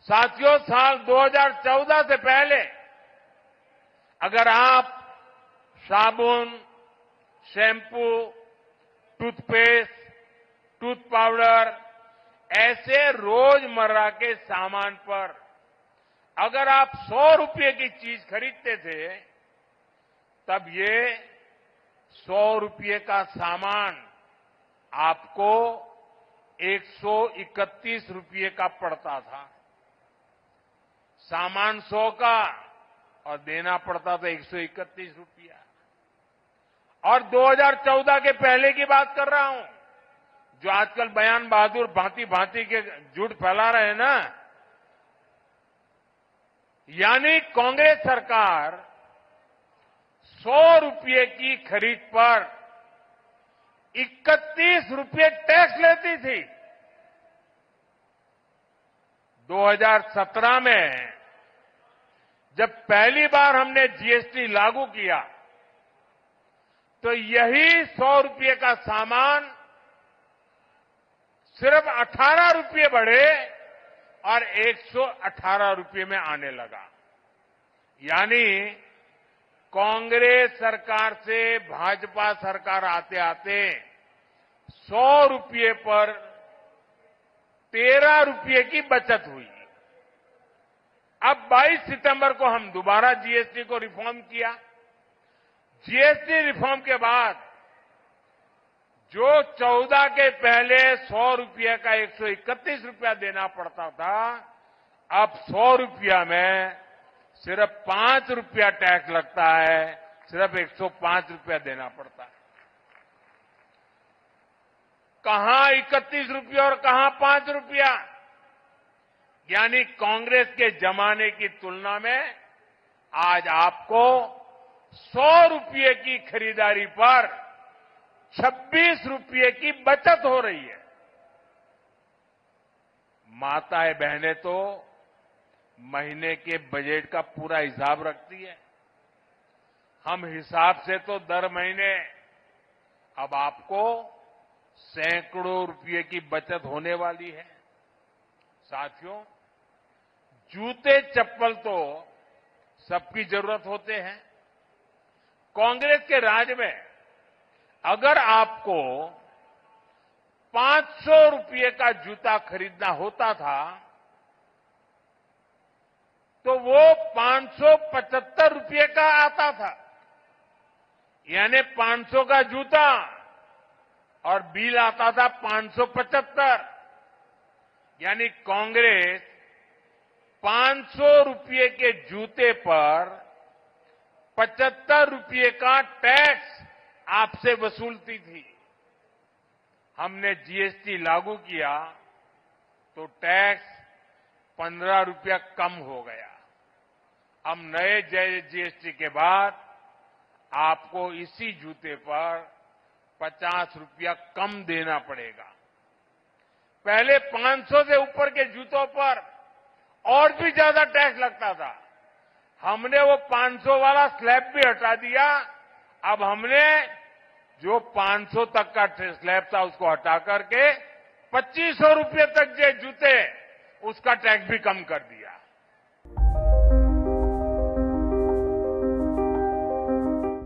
साथियों, साल 2014 से पहले अगर आप साबुन, शैम्पू, टूथपेस्ट, टूथ पाउडर ऐसे रोजमर्रा के सामान पर अगर आप 100 रुपये की चीज खरीदते थे, तब ये 100 रुपये का सामान आपको 131 रुपये का पड़ता था। सामान 100 का और देना पड़ता था 131 रुपया। और 2014 के पहले की बात कर रहा हूं, जो आजकल बयान बहादुर भांति भांति के झूठ फैला रहे हैं ना, यानी कांग्रेस सरकार 100 रुपये की खरीद पर 31 रुपये टैक्स लेती थी। 2017 में जब पहली बार हमने जीएसटी लागू किया, तो यही 100 रुपये का सामान सिर्फ 18 रुपये बढ़े और 118 रुपये में आने लगा। यानी कांग्रेस सरकार से भाजपा सरकार आते आते 100 रुपये पर 13 रुपये की बचत हुई। अब 22 सितंबर को हम दोबारा जीएसटी को रिफॉर्म किया। जीएसटी रिफॉर्म के बाद जो 14 के पहले 100 रुपये का 131 रुपया देना पड़ता था, अब 100 रुपया में सिर्फ 5 रुपया टैक्स लगता है, सिर्फ 105 रुपया देना पड़ता है। कहां 31 रुपया और कहां 5 रुपया? यानी कांग्रेस के जमाने की तुलना में आज आपको 100 रुपये की खरीदारी पर 26 रुपये की बचत हो रही है। माताएं बहनें तो महीने के बजट का पूरा हिसाब रखती है। हम हिसाब से तो दर महीने अब आपको सैकड़ों रुपये की बचत होने वाली है। साथियों, जूते चप्पल तो सबकी जरूरत होते हैं। कांग्रेस के राज में अगर आपको 500 रुपये का जूता खरीदना होता था, तो वो 575 रुपये का आता था। यानी 500 का जूता और बिल आता था 575। यानी कांग्रेस 500 रुपये के जूते पर 75 रुपये का टैक्स आपसे वसूलती थी। हमने जीएसटी लागू किया तो टैक्स 15 रुपया कम हो गया। हम नए जीएसटी के बाद आपको इसी जूते पर 50 रुपया कम देना पड़ेगा। पहले 500 से ऊपर के जूतों पर और भी ज्यादा टैक्स लगता था। हमने वो 500 वाला स्लैब भी हटा दिया। अब हमने जो 500 तक का स्लैब था उसको हटा करके 2500 रुपये तक जो जूते उसका टैक्स भी कम कर दिया।